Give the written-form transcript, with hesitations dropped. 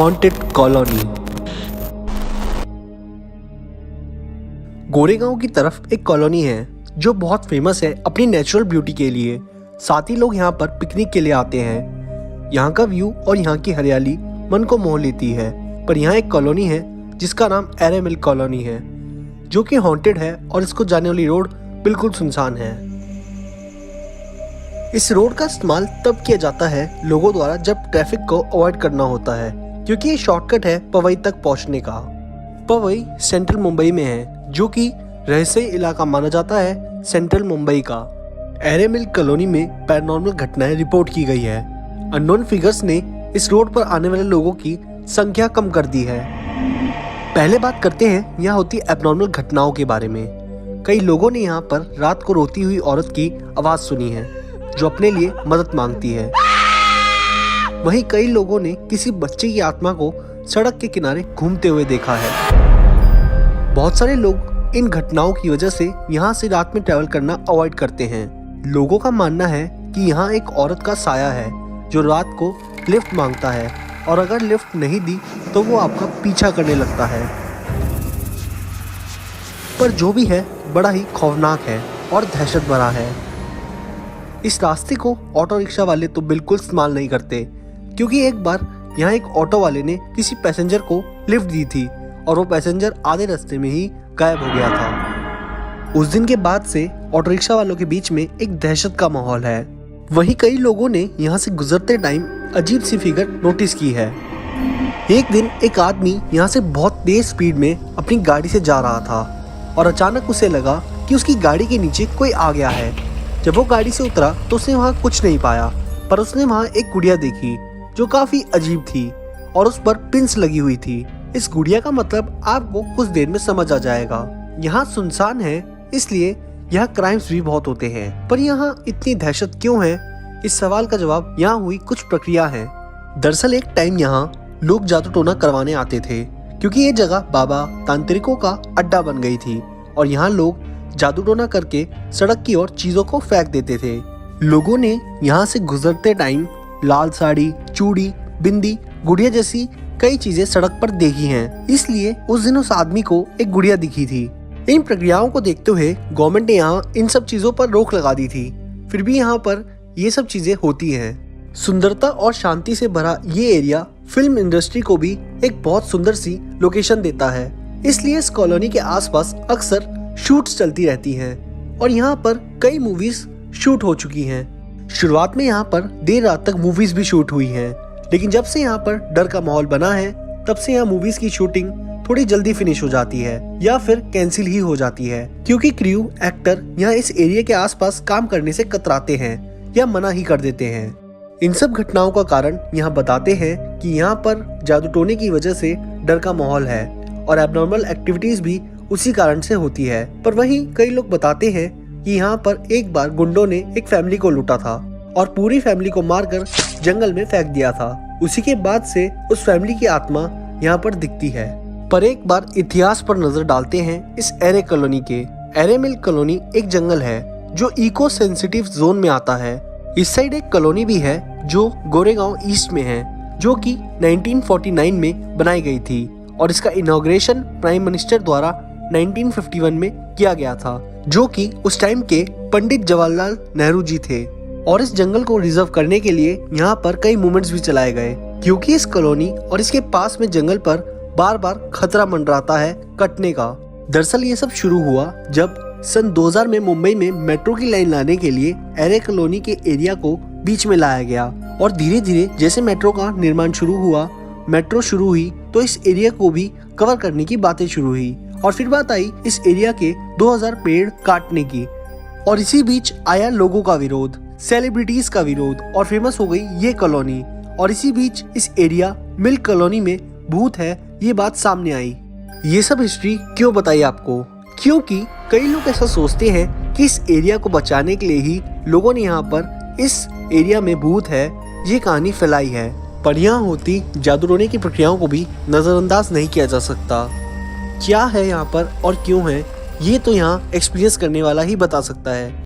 Haunted colony. Goregaon की तरफ एक कॉलोनी है जो बहुत फेमस है अपनी नेचुरल ब्यूटी के लिए। साथ ही लोग यहाँ पर पिकनिक के लिए आते हैं। यहाँ का व्यू और यहाँ की हरियाली मन को मोह लेती है। पर यहाँ एक कॉलोनी है जिसका नाम एरे मिल कॉलोनी है, जो कि हॉन्टेड है और इसको जाने वाली रोड बिल्कुल सुनसान है। इस रोड का इस्तेमाल तब किया जाता है लोगों द्वारा जब ट्रैफिक को अवॉइड करना होता है, क्योंकि ये शॉर्टकट है पवई तक पहुंचने का। पवई सेंट्रल मुंबई में है, जो कि रहस्यमय इलाका माना जाता है सेंट्रल मुंबई का। एरे मिल कॉलोनी में पैरानॉर्मल घटनाएं रिपोर्ट की गई है। अननोन फिगर्स ने इस रोड पर आने वाले लोगों की संख्या कम कर दी है। पहले बात करते हैं यहाँ होती एबनॉर्मल घटनाओं के बारे में। कई लोगों ने यहाँ पर रात को रोती हुई औरत की आवाज सुनी है जो अपने लिए मदद मांगती है। वहीं कई लोगों ने किसी बच्चे की आत्मा को सड़क के किनारे घूमते हुए देखा है। बहुत सारे लोग इन घटनाओं की वजह से यहाँ से रात में ट्रैवल करना अवॉइड करते हैं। लोगों का मानना है कि यहाँ एक औरत का साया है जो रात को लिफ्ट मांगता है, और अगर लिफ्ट नहीं दी तो वो आपका पीछा करने लगता है। पर जो भी है बड़ा ही खौफनाक है और दहशत भरा है। इस रास्ते को ऑटो रिक्शा वाले तो बिल्कुल इस्तेमाल नहीं करते, क्योंकि एक बार यहाँ एक ऑटो वाले ने किसी पैसेंजर को लिफ्ट दी थी और वो पैसेंजर आधे रास्ते में ही गायब हो गया था। उस दिन के बाद से ऑटो रिक्शा वालों के बीच में एक दहशत का माहौल है। वहीं कई लोगों ने यहाँ से गुजरते टाइम अजीब सी फिगर नोटिस की है। एक दिन एक आदमी यहाँ से बहुत तेज स्पीड में अपनी गाड़ी से जा रहा था और अचानक उसे लगा कि उसकी गाड़ी के नीचे कोई आ गया है। जब वो गाड़ी से उतरा तो उसने वहाँ कुछ नहीं पाया, पर उसने वहाँ एक गुड़िया देखी जो काफी अजीब थी और उस पर पिंस लगी हुई थी। इस गुड़िया का मतलब आपको कुछ देर में समझ आ जाएगा। यहाँ सुनसान है, इसलिए यहाँ क्राइम्स भी बहुत होते हैं। पर यहाँ इतनी दहशत क्यों है, इस सवाल का जवाब यहाँ हुई कुछ प्रक्रिया है। दरअसल एक टाइम यहाँ लोग जादू टोना करवाने आते थे, क्योंकि ये जगह बाबा तांत्रिकों का अड्डा बन गई थी और यहाँ लोग जादू टोना करके सड़क की ओर चीजों को फेंक देते थे। लोगों ने यहाँ से गुजरते टाइम लाल साड़ी, चूड़ी, बिंदी, गुड़िया जैसी कई चीजें सड़क पर देखी हैं। इसलिए उस दिन उस आदमी को एक गुड़िया दिखी थी। इन प्रक्रियाओं को देखते हुए गवर्नमेंट ने यहाँ इन सब चीजों पर रोक लगा दी थी। फिर भी यहाँ पर ये सब चीजें होती हैं। सुंदरता और शांति से भरा ये एरिया फिल्म इंडस्ट्री को भी एक बहुत सुंदर सी लोकेशन देता है। इसलिए इस कॉलोनी के आसपास अक्सर शूट्स चलती रहती हैं और यहाँ पर कई मूवीज शूट हो चुकी हैं। शुरुआत में यहाँ पर देर रात तक मूवीज भी शूट हुई हैं, लेकिन जब से यहाँ पर डर का माहौल बना है तब से यहाँ मूवीज की शूटिंग थोड़ी जल्दी फिनिश हो जाती है या फिर कैंसिल ही हो जाती है, क्योंकि क्रू एक्टर यहाँ इस एरिया के आसपास काम करने से कतराते हैं या मना ही कर देते हैं। इन सब घटनाओं का कारण यहाँ बताते हैं कि यहाँ पर जादू टोने की वजह से डर का माहौल है और एबनॉर्मल एक्टिविटीज भी उसी कारण से होती है। पर वहीं कई लोग बताते हैं कि यहाँ पर एक बार गुंडों ने एक फैमिली को लूटा था और पूरी फैमिली को मारकर जंगल में फेंक दिया था। उसी के बाद से उस फैमिली की आत्मा यहाँ पर दिखती है। पर एक बार इतिहास पर नजर डालते हैं इस एरे कॉलोनी के। एरे मिल कॉलोनी एक जंगल है जो इको सेंसिटिव जोन में आता है। इस साइड एक कॉलोनी भी है जो गोरेगांव ईस्ट में है, जो कि 1949 में बनाई गई थी और इसका इनॉग्रेशन प्राइम मिनिस्टर द्वारा 1951 में किया गया था, जो कि उस टाइम के पंडित जवाहरलाल नेहरू जी थे। और इस जंगल को रिजर्व करने के लिए यहाँ पर कई मूवमेंट्स भी चलाए गए, क्योंकि इस कॉलोनी और इसके पास में जंगल पर बार बार खतरा मंडराता है कटने का। दरअसल ये सब शुरू हुआ जब सन 2000 में मुंबई में मेट्रो की लाइन लाने के लिए एरे कॉलोनी के एरिया को बीच में लाया गया और धीरे धीरे जैसे मेट्रो का निर्माण शुरू हुआ, मेट्रो शुरू हुई तो इस एरिया को भी कवर करने की बातें शुरू हुई और फिर बात आई इस एरिया के 2000 पेड़ काटने की। और इसी बीच आया लोगों का विरोध, सेलिब्रिटीज का विरोध और फेमस हो गई ये कॉलोनी। और इसी बीच इस एरिया मिल कॉलोनी में भूत है ये बात सामने आई। ये सब हिस्ट्री क्यों बताई आपको? क्योंकि कई लोग ऐसा सोचते हैं कि इस एरिया को बचाने के लिए ही लोगों ने यहाँ पर इस एरिया में भूत है ये कहानी फैलाई है। पर यहाँ होती जादू टोने की प्रक्रियाओं को भी नजरअंदाज नहीं किया जा सकता। क्या है यहाँ पर और क्यों है ये तो यहाँ एक्सपीरियंस करने वाला ही बता सकता है।